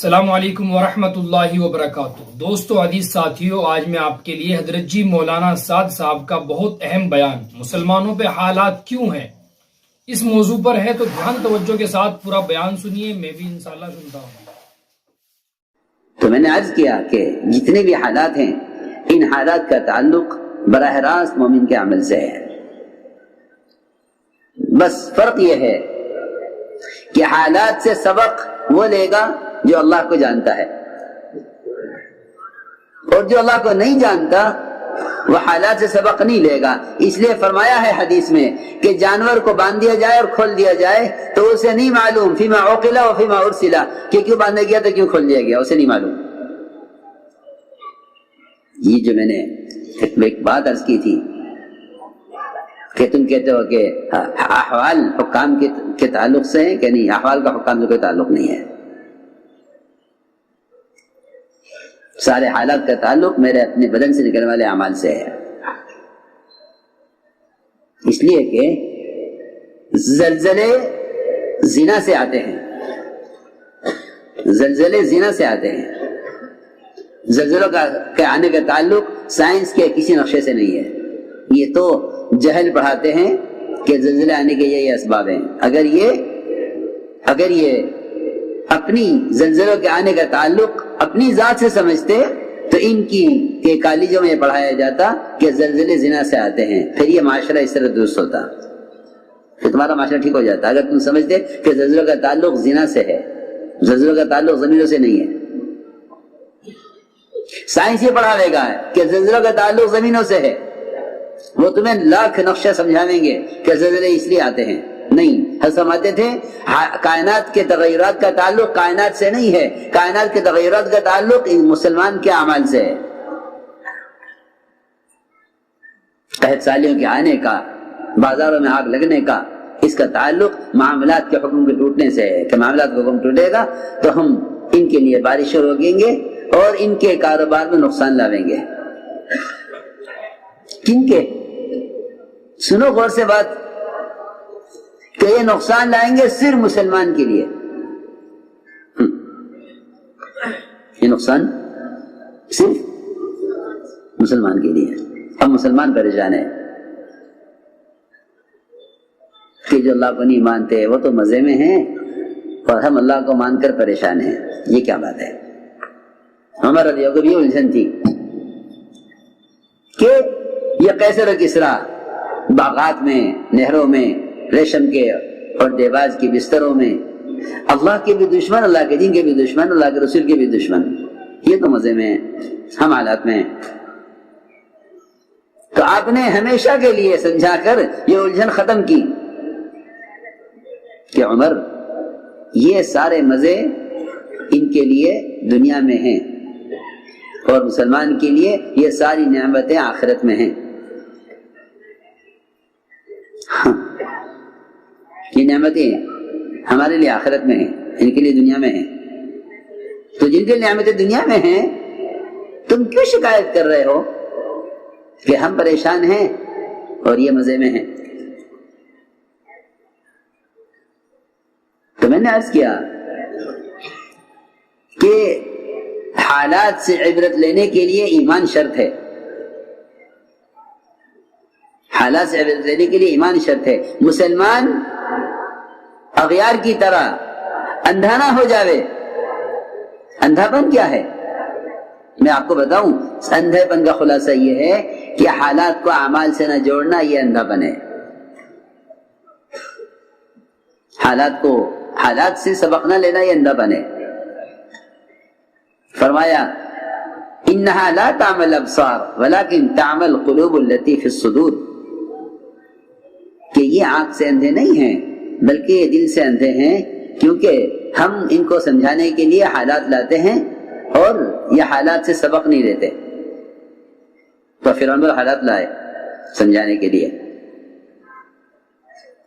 السلام علیکم ورحمۃ اللہ وبرکاتہ۔ دوستو عزیز ساتھیو، آج میں آپ کے لیے حضرت جی مولانا سعد صاحب کا بہت اہم بیان مسلمانوں پہ حالات کیوں ہیں اس موضوع پر ہے، تو دھیان توجہ کے ساتھ پورا بیان سنیے، میں بھی انشاءاللہ سنتا ہوں۔ تو میں نے عرض کیا کہ جتنے بھی حالات ہیں ان حالات کا تعلق براہ راست مومن کے عمل سے ہے، بس فرق یہ ہے کہ حالات سے سبق وہ لے گا جو اللہ کو جانتا ہے، اور جو اللہ کو نہیں جانتا وہ حالات سے سبق نہیں لے گا۔ اس لیے فرمایا ہے حدیث میں کہ جانور کو باندھ دیا جائے اور کھول دیا جائے تو اسے نہیں معلوم فیما عقل و فیما ارسل، کہ کیوں باندھا گیا تو کیوں کھول دیا گیا، اسے نہیں معلوم۔ یہ جو میں نے ایک بات عرض کی تھی کہ تم کہتے ہو کہ احوال حکام کے تعلق سے ہیں، کہ نہیں، احوال کا حکام سے کوئی تعلق نہیں ہے، سارے حالات کا تعلق میرے اپنے بدن سے نکلنے والے اعمال سے ہے۔ اس لیے کہ زلزلے زنا سے آتے ہیں، زلزلے زنا سے آتے ہیں، زلزلوں کے آنے کا تعلق سائنس کے کسی نقشے سے نہیں ہے۔ یہ تو جہل پڑھاتے ہیں کہ زلزلے آنے کے یہ اسباب ہیں۔ اگر یہ اپنی زلزلوں کے آنے کا تعلق اپنی ذات سے سمجھتے تو ان کی کالجوں میں پڑھایا جاتا کہ زلزلے زنا سے آتے ہیں، پھر یہ معاشرہ اس طرح درست ہوتا، پھر تمہارا معاشرہ ٹھیک ہو جاتا۔ اگر تم سمجھتے کہ زلزلوں کا تعلق زنا سے ہے، زلزلوں کا تعلق زمینوں سے نہیں ہے، سائنس یہ پڑھاوے گا کہ زلزلوں کا تعلق زمینوں سے ہے، وہ تمہیں لاکھ نقشہ سمجھاویں گے کہ زلزلے اس لیے آتے ہیں۔ نہیں، حضرت فرماتے تھے کائنات کے تغیرات کا تعلق کائنات سے نہیں ہے، کائنات کے تغیرات کا تعلق مسلمان کے اعمال سے ہے۔ قحط سالیوں کے آنے کا، بازاروں میں آگ لگنے کا، اس کا تعلق معاملات کے حکم کے ٹوٹنے سے ہے کہ معاملات کا حکم ٹوٹے گا تو ہم ان کے لیے بارشیں روکیں گے اور ان کے کاروبار میں نقصان لاویں گے۔ کن کے؟ سنو غور سے بات، کہ یہ نقصان لائیں گے صرف مسلمان کے لیے، یہ نقصان صرف مسلمان کے لیے۔ اب مسلمان پریشان ہے کہ جو اللہ کو نہیں مانتے وہ تو مزے میں ہیں اور ہم اللہ کو مان کر پریشان ہیں، یہ کیا بات ہے؟ عمر رضی اللہ عنہ کو یہ الجھن تھی کہ یہ قیصر و کسریٰ باغات میں، نہروں میں، ریشم کے اور دیباج کے بستروں میں، اللہ کے بھی دشمن، اللہ کے دین کے بھی دشمن، اللہ کے رسول کے بھی دشمن، یہ تو مزے میں ہیں، ہم حالات میں ہیں۔ تو آپ نے ہمیشہ کے لیے سمجھا کر یہ الجھن ختم کی کہ عمر، یہ سارے مزے ان کے لیے دنیا میں ہیں اور مسلمان کے لیے یہ ساری نعمتیں آخرت میں ہیں۔ یہ نعمتیں ہمارے لیے آخرت میں ہیں، ان کے لیے دنیا میں ہیں۔ تو جن کے نعمتیں دنیا میں ہیں تم کیوں شکایت کر رہے ہو کہ ہم پریشان ہیں اور یہ مزے میں ہیں؟ تو میں نے عرض کیا کہ حالات سے عبرت لینے کے لیے ایمان شرط ہے، حالات سے عبرت لینے کے لیے ایمان شرط ہے۔ مسلمان اغیار کی طرح اندھا نہ ہو جاوے۔ اندھا پن کیا ہے؟ میں آپ کو بتاؤں، اندھے پن کا خلاصہ یہ ہے کہ حالات کو اعمال سے نہ جوڑنا، یہ اندھا پن ہے۔ حالات سے سبق نہ لینا، یہ اندھا پن ہے۔ فرمایا انہا لا تعمل الابصار ولکن تعمل قلوب التي في الصدور، کہ یہ آنکھ سے اندھے نہیں ہیں بلکہ یہ دل سے اندھے ہیں، کیونکہ ہم ان کو سمجھانے کے لیے حالات لاتے ہیں اور یہ حالات سے سبق نہیں لیتے۔ تو فرعون حالات لائے سمجھانے کے لیے،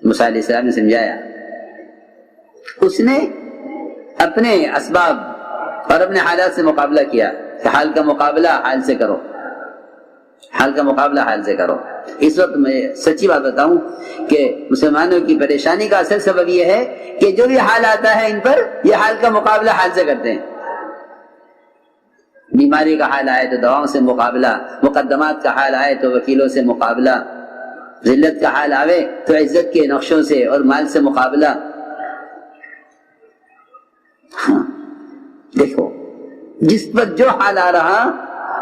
موسیٰ علیہ السلام نے سمجھایا، اس نے اپنے اسباب اور اپنے حالات سے مقابلہ کیا کہ حال کا مقابلہ حال سے کرو، حال کا مقابلہ حال سے کرو۔ اس وقت میں سچی بات بتاؤں کہ مسلمانوں کی پریشانی کا اصل سبب یہ ہے کہ جو بھی حال آتا ہے ان پر، یہ حال کا مقابلہ حال سے کرتے ہیں۔ بیماری کا حال آئے تو دواؤں سے مقابلہ، مقدمات کا حال آئے تو وکیلوں سے مقابلہ، ذلت کا حال آوے تو عزت کے نقشوں سے اور مال سے مقابلہ۔ ہاں دیکھو، جس پر جو حال آ رہا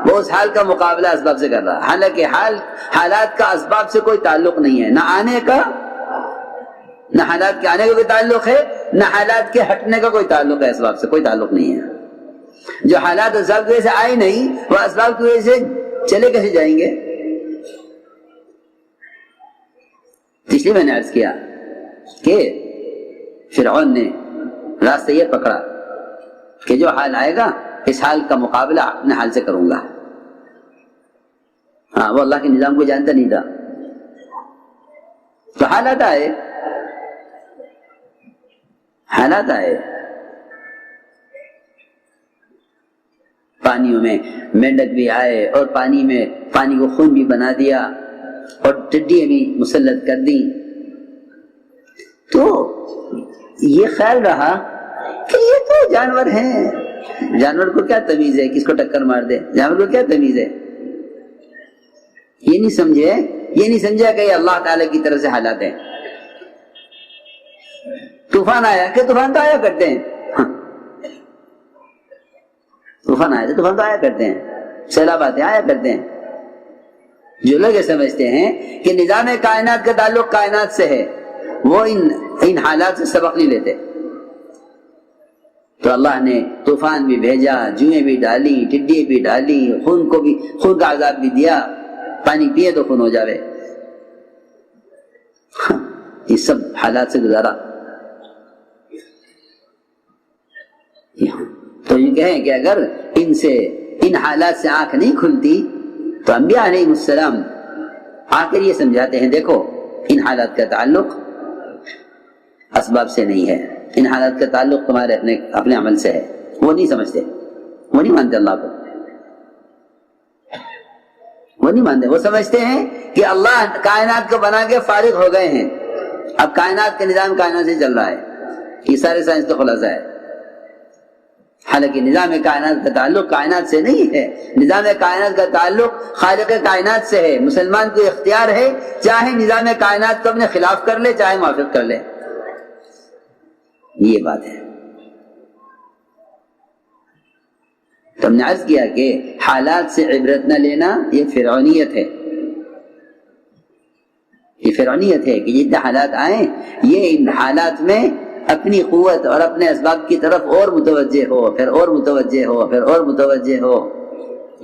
وہ اس حال کا مقابلہ اسباب سے کر رہا، حالانکہ حالات کا اسباب سے کوئی تعلق نہیں ہے، نہ آنے کا، نہ حالات کے آنے کا کوئی تعلق ہے، نہ حالات کے ہٹنے کا کوئی تعلق ہے، اسباب سے کوئی تعلق نہیں ہے۔ جو حالات اسباب کی وجہ سے آئے نہیں، وہ اسباب کی وجہ سے چلے کیسے جائیں گے؟ اس لیے میں نے عرض کیا کہ فرعون نے راستہ یہ پکڑا کہ جو حال آئے گا اس حال کا مقابلہ اپنے حال سے کروں گا۔ ہاں، وہ اللہ کے نظام کو جانتا نہیں تھا، تو حالات آئے، حالات آئے، پانیوں میں مینڈک بھی آئے اور پانی کو خون بھی بنا دیا اور ٹڈیاں بھی مسلط کر دی۔ تو یہ خیال رہا کہ یہ تو جانور ہیں، جانور کو کیا تمیز ہے کس کو ٹکر مار دے، جانور کو کیا تمیز ہے؟ یہ نہیں سمجھا کہ یہ اللہ تعالی کی طرف سے حالات ہیں۔ طوفان آیا کہ طوفان تو آیا کرتے ہیں، طوفان آئے تو طوفان تو آیا کرتے ہیں، سیلاب آتے آیا کرتے ہیں۔ جو لوگ یہ سمجھتے ہیں کہ نظام کائنات کا تعلق کائنات سے ہے، وہ ان حالات سے سبق نہیں لیتے۔ تو اللہ نے طوفان بھی بھیجا، جوئیں بھی ڈالی، ٹڈی بھی ڈالی، خون کا عذاب بھی دیا، پانی پیے تو خون ہو جاوے، یہ سب حالات سے گزارا۔ تو یہ کہیں کہ اگر ان حالات سے آنکھ نہیں کھلتی تو انبیاء علیہ السلام آ کر یہ سمجھاتے ہیں دیکھو ان حالات کا تعلق اسباب سے نہیں ہے، ان حالات کا تعلق تمہارے اپنے عمل سے ہے۔ وہ نہیں سمجھتے، وہ نہیں مانتے اللہ کو، وہ نہیں مانتے۔ وہ سمجھتے ہیں کہ اللہ کائنات کو بنا کے فارغ ہو گئے ہیں، اب کائنات کا نظام کائنات سے چل رہا ہے۔ یہ سارے سائنس کا خلاصہ ہے۔ حالانکہ نظام کائنات کا تعلق کائنات سے نہیں ہے، نظام کائنات کا تعلق خالق کائنات سے ہے۔ مسلمان کو اختیار ہے، چاہے نظام کائنات کو اپنے خلاف کر لے، چاہے موافق کر لے، یہ بات ہے۔ تو ہم نے عرض کیا کہ حالات سے عبرت نہ لینا یہ فرعونیت ہے، یہ فرعونیت ہے کہ جتنے حالات آئیں یہ ان حالات میں اپنی قوت اور اپنے اسباب کی طرف اور متوجہ ہو، پھر اور متوجہ ہو، پھر اور متوجہ ہو،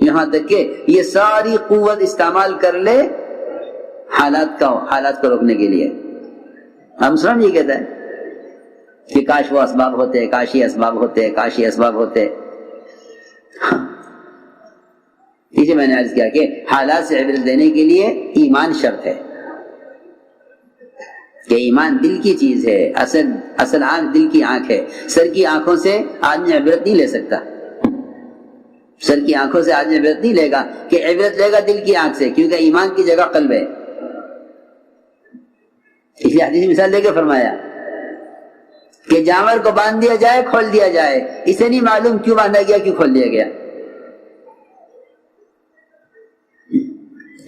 یہاں تک کہ یہ ساری قوت استعمال کر لے حالات کو روکنے کے لیے۔ ہم سن یہ کہتا ہے کہ کاش وہ اسباب ہوتے، کاش یہ اسباب ہوتے، کاش یہ اسباب ہوتے۔ اسے میں نے عرض کیا کہ حالات سے عبرت دینے کے لیے ایمان شرط ہے، کہ ایمان دل کی چیز ہے، اصل آنکھ دل کی آنکھ ہے۔ سر کی آنکھوں سے آدمی عبرت نہیں لے سکتا، سر کی آنکھوں سے آدمی عبرت نہیں لے گا، کہ عبرت لے گا دل کی آنکھ سے، کیونکہ ایمان کی جگہ قلب ہے۔ اس لیے حدیث مثال دے کے فرمایا کہ جانور کو باندھ دیا جائے، کھول دیا جائے، اسے نہیں معلوم کیوں باندھا گیا، کیوں کھول دیا گیا،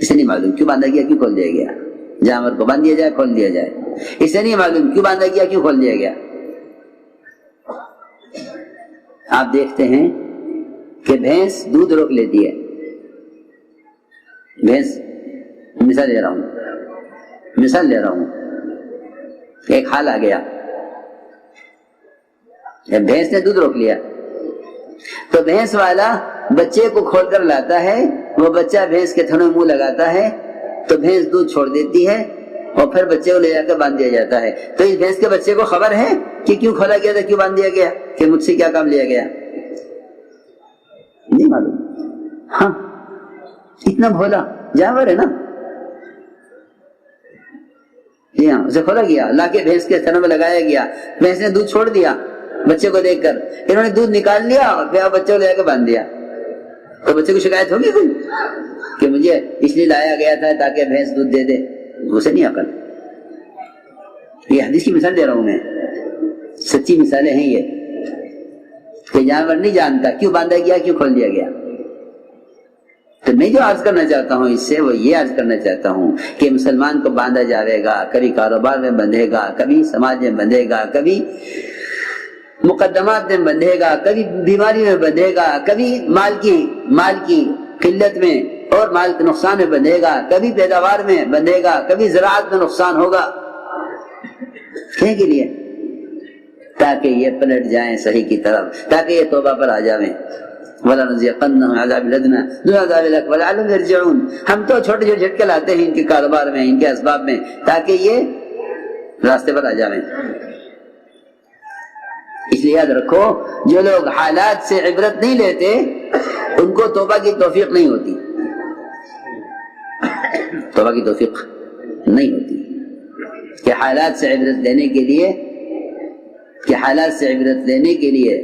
اسے نہیں معلوم کیوں باندھا گیا، کیوں کھول دیا گیا۔ جانور کو باندھ دیا جائے، کھول دیا جائے، اسے نہیں معلوم کیوں باندھا گیا، کیوں کھول دیا گیا۔ آپ دیکھتے ہیں کہ بھینس دودھ روک لیتی ہے، بھینس، مثال لے رہا ہوں، ایک حال آ گیا، بھینس نے دودھ روک لیا، تو بھینس والا بچے کو کھول کر لاتا ہے، وہ بچہ بھینس کے تھنوں میں منہ لگاتا ہے، تو بھینس دودھ چھوڑ دیتی ہے اور پھر بچے کو لے جا کر باندھ دیا جاتا ہے۔ تو اس بھینس کے بچے کو خبر ہے کہ کیوں کھولا گیا تھا، کیوں باندھ دیا گیا، کہ مجھ سے کیا کام لیا گیا، نہیں معلوم۔ ہاں، اتنا بھولا جانور ہے نا، جی ہاں، اسے کھولا گیا، لا کے بھینس کے تھنوں میں لگایا گیا، بھینس نے دودھ چھوڑ دیا بچے کو دیکھ کر، انہوں نے دودھ نکال لیا اور پھر بچے کو لے جا کے باندھ دیا، تو بچے کو شکایت ہوگی کوئی کہ مجھے اس لیے لایا گیا تھا تاکہ بھینس دودھ دے دے؟ اسے نہیں عقل۔ یہ حدیث کی مثال دے رہا ہوں میں، سچی مثالیں ہیں یہ، کہ جانور نہیں جانتا کیوں باندھا گیا، کیوں کھول دیا گیا۔ تو میں جو عرض کرنا چاہتا ہوں اس سے وہ یہ عرض کرنا چاہتا ہوں کہ مسلمان کو باندھا جاوے گا، کبھی کاروبار میں بندھے گا، کبھی سماج میں بندھے گا، کبھی مقدمات میں بندھے گا، کبھی بیماری میں بندھے گا، کبھی مال کی قلت میں اور مال کے نقصان میں بندھے گا، کبھی پیداوار میں بندھے گا، کبھی زراعت میں نقصان ہوگا. کہیں کے لیے؟ تاکہ یہ پلٹ جائیں صحیح کی طرف، تاکہ یہ توبہ پر آ جائیں. وَلَنُذِيقَنَّهُمْ عَذَابَ الْأَدْنَىٰ دُونَ عَذَابِ الْأَكْبَرِ لَعَلَّهُمْ يَرْجِعُونَ. ہم تو چھوٹے چھوٹے جھٹکے لاتے ہیں ان کے کاروبار میں، ان کے اسباب میں، تاکہ یہ راستے پر آ جائیں. اس لیے یاد رکھو، جو لوگ حالات سے عبرت نہیں لیتے ان کو توبہ کی توفیق نہیں ہوتی. توبہ کی توفیق نہیں ہوتی کہ حالات سے عبرت لینے کے لیے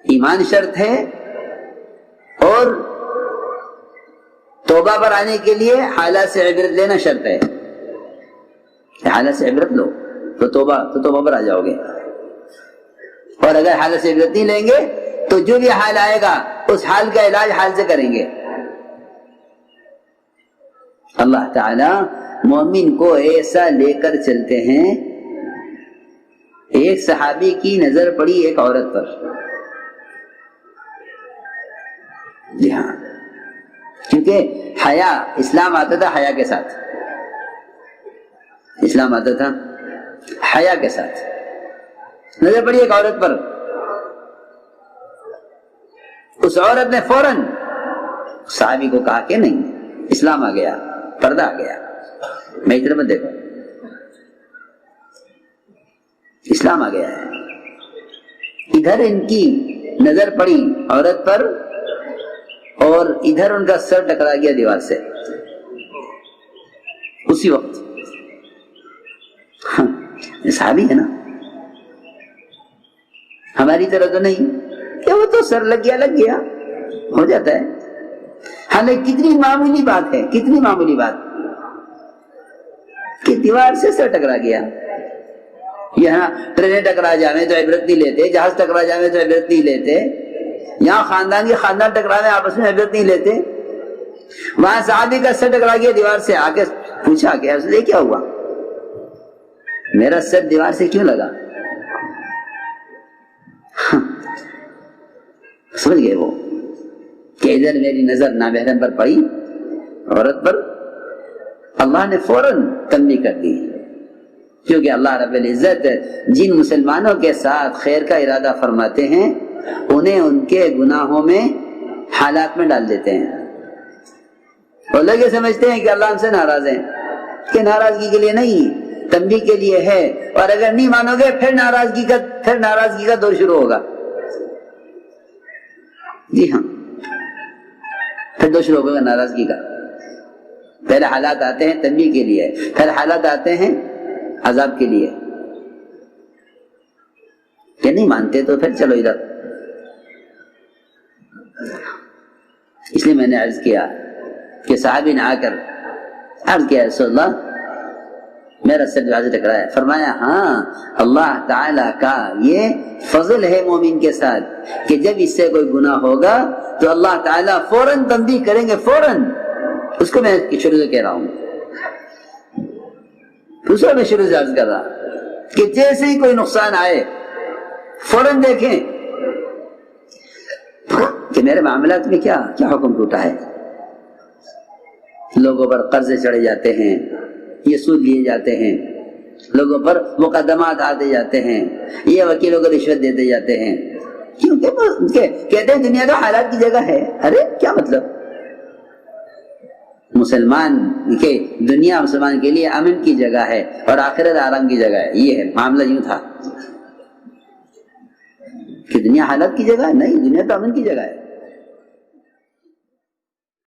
ایمان شرط ہے، اور توبہ پر آنے کے لیے حالات سے عبرت لینا شرط ہے. حالات سے عبرت لو تو توبہ پر آ جاؤ گے. اور اگر حالت سے عبرت نہیں لیں گے تو جو بھی حال آئے گا اس حال کا علاج حال سے کریں گے. اللہ تعالی مومن کو ایسا لے کر چلتے ہیں. ایک صحابی کی نظر پڑی ایک عورت پر. جی ہاں، کیونکہ حیا، اسلام آتا تھا حیا کے ساتھ. اسلام آتا تھا حیا کے ساتھ. نظر پڑی ایک عورت پر. اس عورت نے فوراً صحابی کو کہا کہ نہیں، اسلام آ گیا، پردہ آ گیا، میں ادھر مت دیکھو، اسلام آ گیا ہے. ادھر ان کی نظر پڑی عورت پر اور ادھر ان کا سر ٹکرا گیا دیوار سے اسی وقت. صحابی ہے نا، ہماری طرح تو نہیں کہ وہ تو سر لگ گیا ہو جاتا ہے. حالانکہ کتنی معمولی بات ہے، کتنی معمولی بات کہ دیوار سے سر ٹکرا گیا. یہاں ٹرینیں ٹکرا جائیں تو عبرت نہیں لیتے، جہاز ٹکرا جائیں تو عبرت نہیں لیتے، یہاں خاندان ٹکرا میں آپس میں عبرت نہیں لیتے. وہاں صحابی کا سر ٹکرا گیا دیوار سے. آ کے پوچھا کہ یہ کیا ہوا، میرا سر دیوار سے کیوں لگا؟ سمجھ گئے وہ کہ ادھر میری نظر نامحرم پر پڑی، عورت پر. اللہ نے فوراً تنبیہ کر دی، کیونکہ اللہ رب العزت جن مسلمانوں کے ساتھ خیر کا ارادہ فرماتے ہیں انہیں ان کے گناہوں میں حالات میں ڈال دیتے ہیں. اور لوگ یہ سمجھتے ہیں کہ اللہ ہم سے ناراض ہیں، کہ ناراضگی کے لیے نہیں، تنبیہ کے لیے ہے. اور اگر نہیں مانو گے پھر ناراضگی کا دور شروع ہوگا. جی ہاں، پھر دور شروع ہوگا ناراضگی کا. پہلے حالات آتے ہیں تنبیہ کے لیے، پھر حالات آتے ہیں عذاب کے لیے. کہ نہیں مانتے تو پھر چلو ادھر. اس لیے میں نے عرض کیا کہ صحابی نے آ کر عرض کیا رسول اللہ میرا سر دروازے ٹکرا ہے. فرمایا ہاں، اللہ تعالی کا یہ فضل ہے مومن کے ساتھ کہ جب اس سے کوئی گناہ ہوگا تو اللہ تعالیٰ فوراً تنبیہ کریں گے. فوراً. اس کو میں شروع سے کہہ رہا ہوں، اس کو میں شروع سے عرض کر رہا کہ جیسے ہی کوئی نقصان آئے فوراً دیکھیں کہ میرے معاملات میں کیا حکم ٹوٹا ہے. لوگوں پر قرضے چڑھے جاتے ہیں، یہ سود لیے جاتے ہیں، لوگوں پر مقدمات آتے جاتے ہیں، یہ وکیلوں کو رشوت دیتے جاتے ہیں. کیونکہ کہتے ہیں دنیا تو حالات کی جگہ ہے. ارے کیا مطلب؟ دنیا مسلمان کے لیے امن کی جگہ ہے اور آخرت آرام کی جگہ ہے. یہ ہے معاملہ. یوں تھا کہ دنیا حالات کی جگہ ہے؟ نہیں، دنیا تو امن کی جگہ ہے.